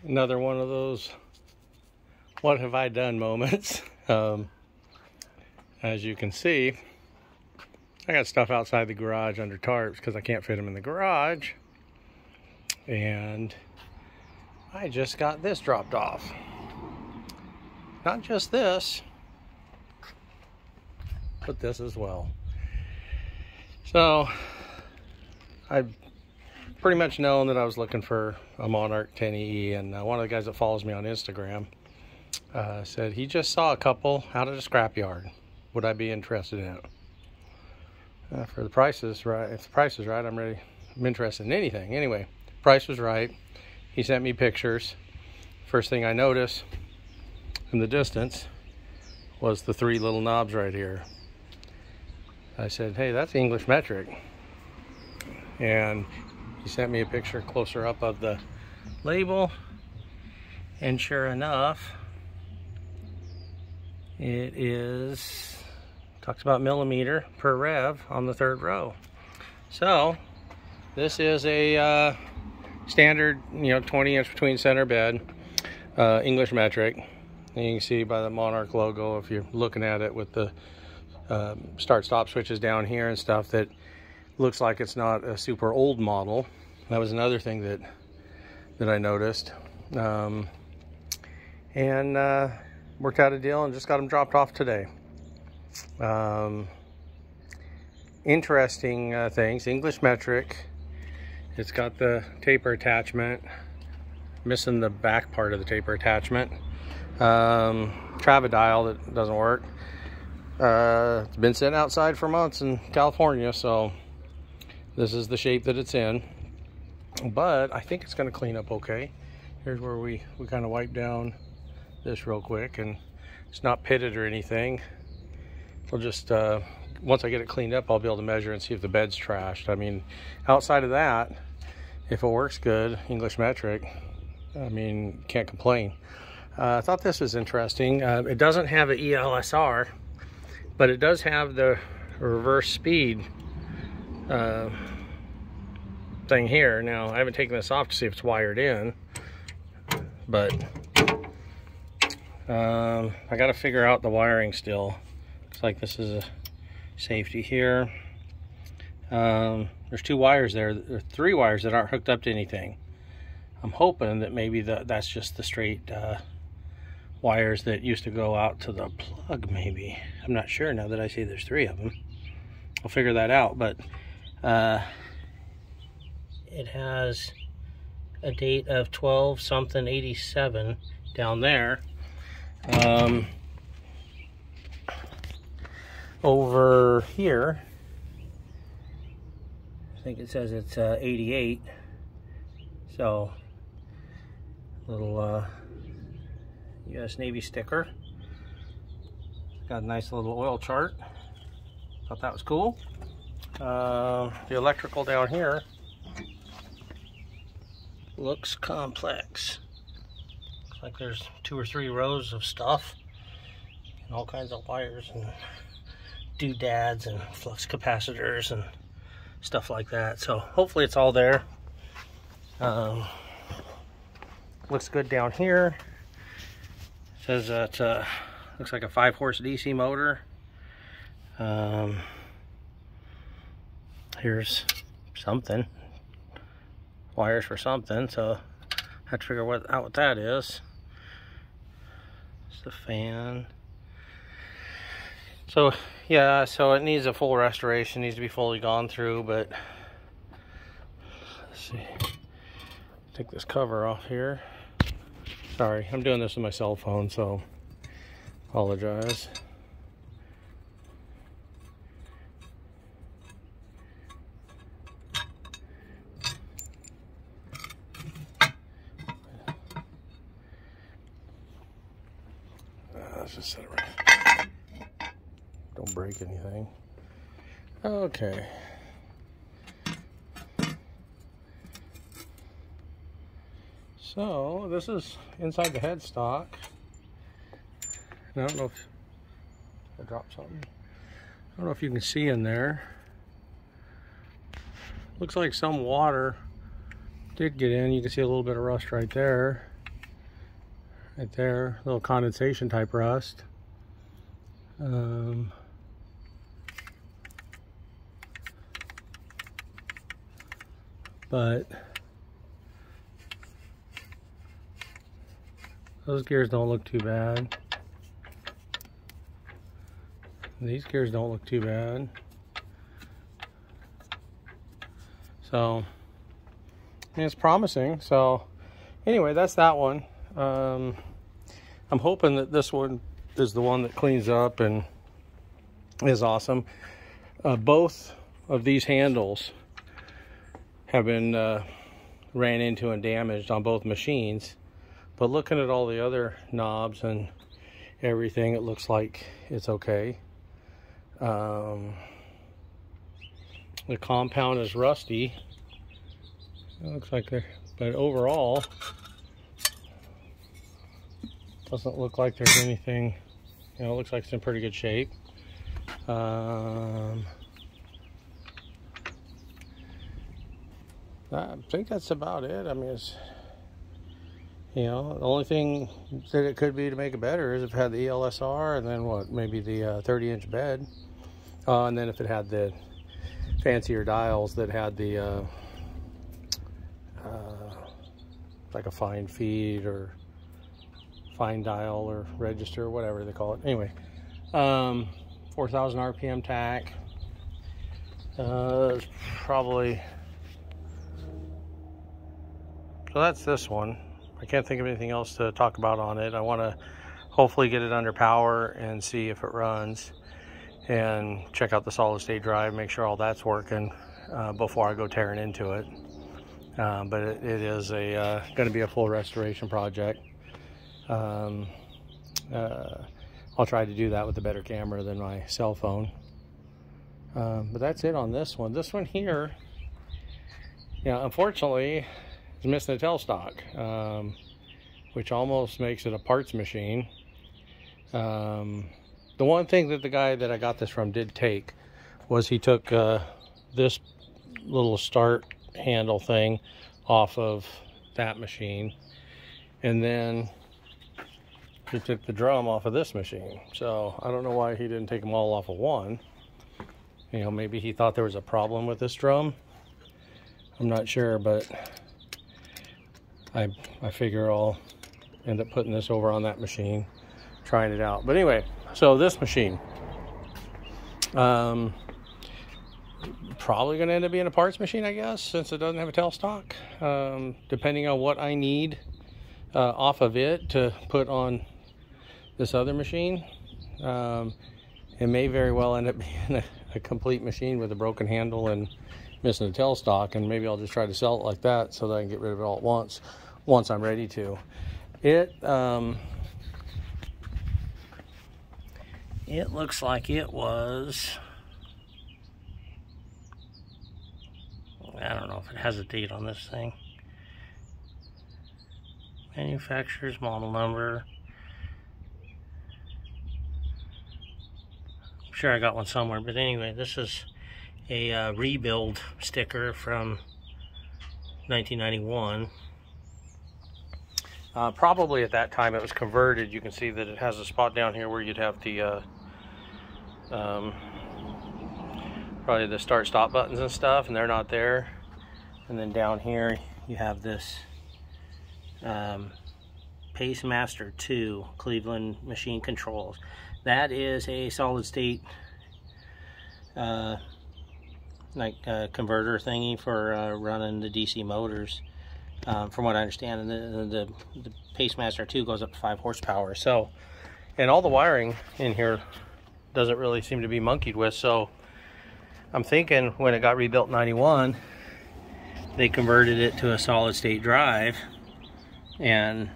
Another one of those what have I done moments. As you can see, I got stuff outside the garage under tarps because I can't fit them in the garage. And I just got this dropped off. Not just this, but this as well. So I've pretty much known that I was looking for a Monarch 10EE, and one of the guys that follows me on Instagram said he just saw a couple out at a scrapyard. Would I be interested in it? For the prices, right? If the price is right, I'm interested in anything. Anyway, price was right. He sent me pictures. First thing I noticed in the distance was the 3 little knobs right here. I said, hey, that's English metric. And he sent me a picture closer up of the label, and sure enough, it is, talks about millimeter per rev on the 3rd row. So this is a standard, 20-inch between center bed, English metric. And you can see by the Monarch logo, if you're looking at it with the start-stop switches down here and stuff, that looks like it's not a super old model. That was another thing that I noticed. And worked out a deal and just got them dropped off today. Interesting things. English metric. It's got the taper attachment. Missing the back part of the taper attachment. Travadial that doesn't work. It's been sitting outside for months in California, so this is the shape that it's in. But I think it's going to clean up okay. Here's where we kind of wipe down this real quick, and it's not pitted or anything. We'll just once I get it cleaned up, I'll be able to measure and see if the bed's trashed. I mean, outside of that, if it works good, English metric, I mean, can't complain. I thought this was interesting. It doesn't have an ELSR, but it does have the reverse speed thing here. Now, I haven't taken this off to see if it's wired in, but I got to figure out the wiring still. Looks like this is a safety here. There's 2 wires there. There are 3 wires that aren't hooked up to anything. I'm hoping that maybe that's just the straight wires that used to go out to the plug, maybe. I'm not sure now that I see there's 3 of them. I'll figure that out, but it has a date of 12-something-87 down there. Over here, I think it says it's 88. So, little US Navy sticker. Got a nice little oil chart. Thought that was cool. The electrical down here looks complex. Looks like there's 2 or 3 rows of stuff and all kinds of wires and doodads and flux capacitors and stuff like that. So hopefully it's all there. Looks good down here. Says that looks like a 5-horse DC motor. Here's something, wires for something, so I have to figure out what that is. It's the fan. So yeah, so it needs a full restoration, needs to be fully gone through, but let's see. Take this cover off here. Sorry, I'm doing this with my cell phone, so apologize. Let's just set it right. Don't break anything. Okay. So this is inside the headstock. I don't know if I dropped something. I don't know if you can see in there. Looks like some water did get in. You can see a little bit of rust right there. right there, little condensation type rust. But those gears don't look too bad. These gears don't look too bad. So, and it's promising. So, anyway, that's that one. I'm hoping that this one is the one that cleans up and is awesome. Both of these handles have been ran into and damaged on both machines. But looking at all the other knobs and everything, it looks like it's okay. The compound is rusty. It looks like they're, but overall, doesn't look like there's anything, you know, it looks like it's in pretty good shape. I think that's about it. I mean, it's, you know, the only thing that it could be to make it better is if it had the ELSR and then what, maybe the 30-inch bed. And then if it had the fancier dials that had the like a fine feed or fine dial or register, whatever they call it. Anyway, 4,000 RPM tack. Probably, so that's this one. I can't think of anything else to talk about on it. I want to hopefully get it under power and see if it runs, and check out the solid state drive, make sure all that's working before I go tearing into it. But it is going to be a full restoration project. I'll try to do that with a better camera than my cell phone. But that's it on this one. This one here, yeah, unfortunately, is missing a tailstock, which almost makes it a parts machine. The one thing that the guy that I got this from did take was he took this little start handle thing off of that machine, and then he took the drum off of this machine. So I don't know why he didn't take them all off of one. You know, maybe he thought there was a problem with this drum. I'm not sure, but I figure I'll end up putting this over on that machine, trying it out. But anyway, so this machine, probably going to end up being a parts machine, I guess, since it doesn't have a tailstock. Depending on what I need off of it to put on this other machine, it may very well end up being a complete machine with a broken handle and missing a tailstock, and maybe I'll just try to sell it like that so that I can get rid of it all at once I'm ready to. It looks like it was, I don't know if it has a date on this thing. Manufacturer's model number. I'm sure I got one somewhere, but anyway, this is a rebuild sticker from 1991. Probably at that time it was converted. You can see that it has a spot down here where you'd have the probably the start stop buttons and stuff, and they're not there. And then down here you have this Pacemaster 2 Cleveland machine controls. That is a solid state converter thingy for running the DC motors, from what I understand. And the Pacemaster 2 goes up to 5 horsepower. So, and all the wiring in here doesn't really seem to be monkeyed with. So I'm thinking when it got rebuilt in 91, they converted it to a solid state drive and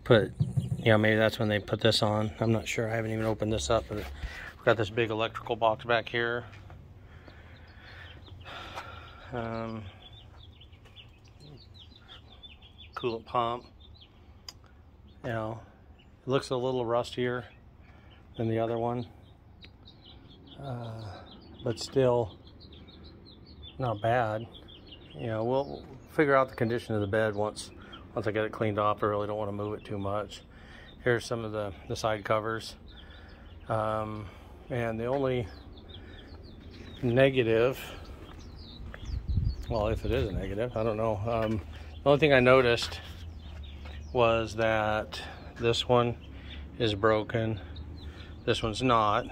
put, you know, maybe that's when they put this on. I'm not sure. I haven't even opened this up, but we've got this big electrical box back here. Coolant pump. You know, it looks a little rustier than the other one, but still not bad. You know, we'll figure out the condition of the bed once once I get it cleaned off. I really don't want to move it too much. Here's some of the side covers. And the only negative, well, if it is a negative, I don't know. The only thing I noticed was that this one is broken. This one's not.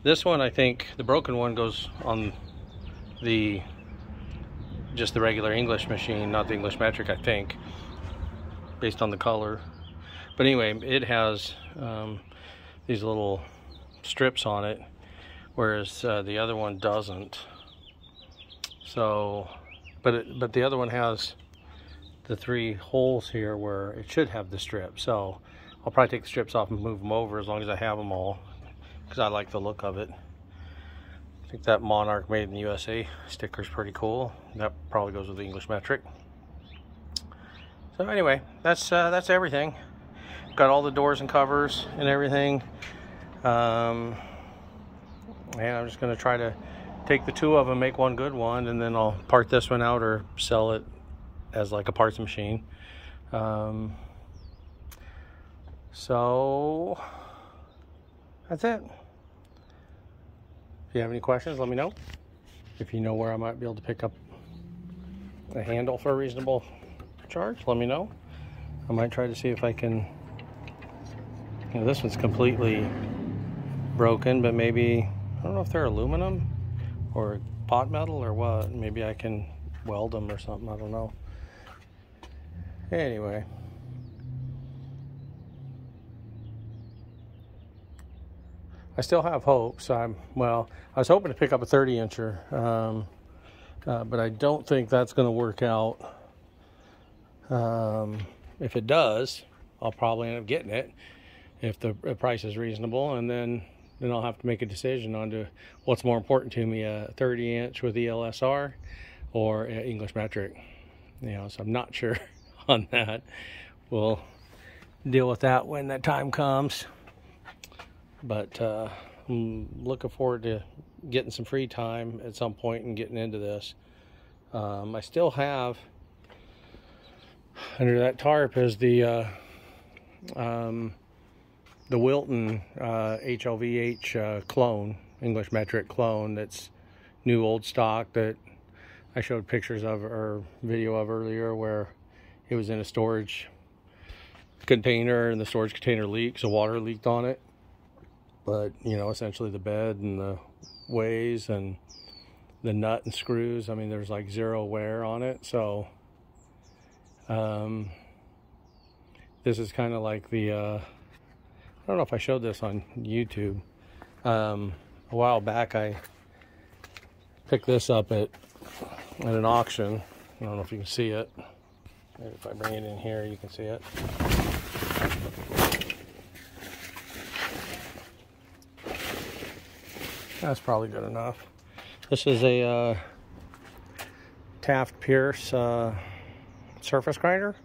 This one, I think, the broken one goes on just the regular English machine, not the English metric, I think, based on the color. But anyway, it has these little strips on it, whereas the other one doesn't. So, but the other one has the 3 holes here where it should have the strip. So I'll probably take the strips off and move them over as long as I have them all, because I like the look of it. I think that Monarch made in the USA sticker is pretty cool. That probably goes with the English metric. So anyway, that's everything. Got all the doors and covers and everything. And I'm just going to try to take the 2 of them, make one good one, and then I'll part this one out or sell it as like a parts machine. So that's it. If you have any questions, let me know. If you know where I might be able to pick up a handle for a reasonable charge, let me know. I might try to see if I can, this one's completely broken, but maybe, I don't know if they're aluminum or pot metal or what. Maybe I can weld them or something, I don't know. Anyway. I still have hope, so I was hoping to pick up a 30-incher, but I don't think that's going to work out. If it does, I'll probably end up getting it if the price is reasonable, and then I'll have to make a decision on to what's more important to me, a 30-inch with ELSR or English metric. So I'm not sure on that. We'll deal with that when that time comes. But I'm looking forward to getting some free time at some point and getting into this. I still have, under that tarp is the Wilton HLVH clone, English metric clone, that's new old stock that I showed pictures of or video of earlier, where it was in a storage container and the storage container leaked, so water leaked on it. But, essentially the bed and the ways and the nut and screws, there's like 0 wear on it. So, this is kind of like the, I don't know if I showed this on YouTube. A while back, I picked this up at an auction. I don't know if you can see it. Maybe if I bring it in here, you can see it. That's probably good enough. This is a Taft Pierce surface grinder.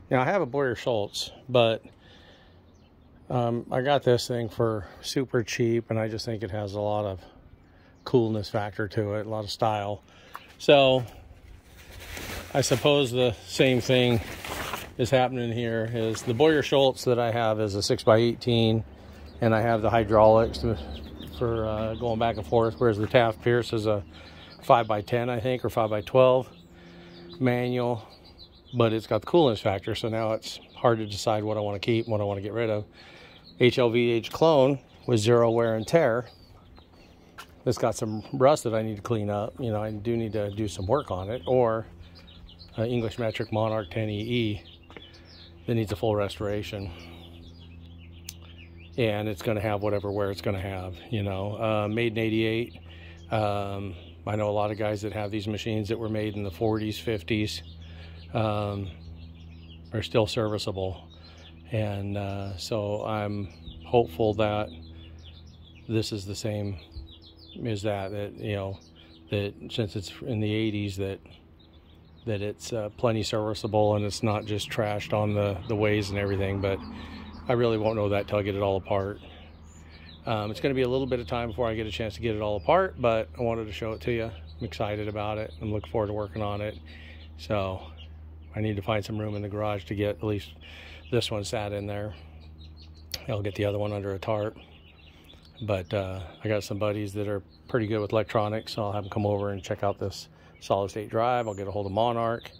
Now I have a Boyer Schultz, but I got this thing for super cheap, and I just think it has a lot of coolness factor to it, a lot of style. So I suppose the same thing is happening here. Is the Boyer Schultz that I have is a 6x18, and I have the hydraulics for going back and forth, whereas the Taft Pierce is a 5x10, I think, or 5x12 manual, but it's got the coolness factor, so now it's hard to decide what I want to keep and what I want to get rid of. HLVH clone with 0 wear and tear. It's got some rust that I need to clean up. I do need to do some work on it, or English metric Monarch 10EE that needs a full restoration. And it's going to have whatever wear it's going to have, made in 88. I know a lot of guys that have these machines that were made in the 40s, 50s, are still serviceable. And so I'm hopeful that this is the same as that since it's in the 80s, that it's plenty serviceable and it's not just trashed on the ways and everything. But I really won't know that till I get it all apart. It's going to be a little bit of time before I get a chance to get it all apart, but I wanted to show it to you. I'm excited about it. I'm looking forward to working on it. So I need to find some room in the garage to get at least this one sat in there. I'll get the other one under a tarp. But I got some buddies that are pretty good with electronics, so I'll have them come over and check out this solid state drive. I'll get a hold of Monarch,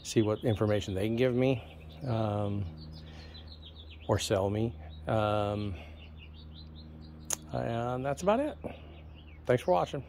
see what information they can give me, or sell me. And that's about it. Thanks for watching.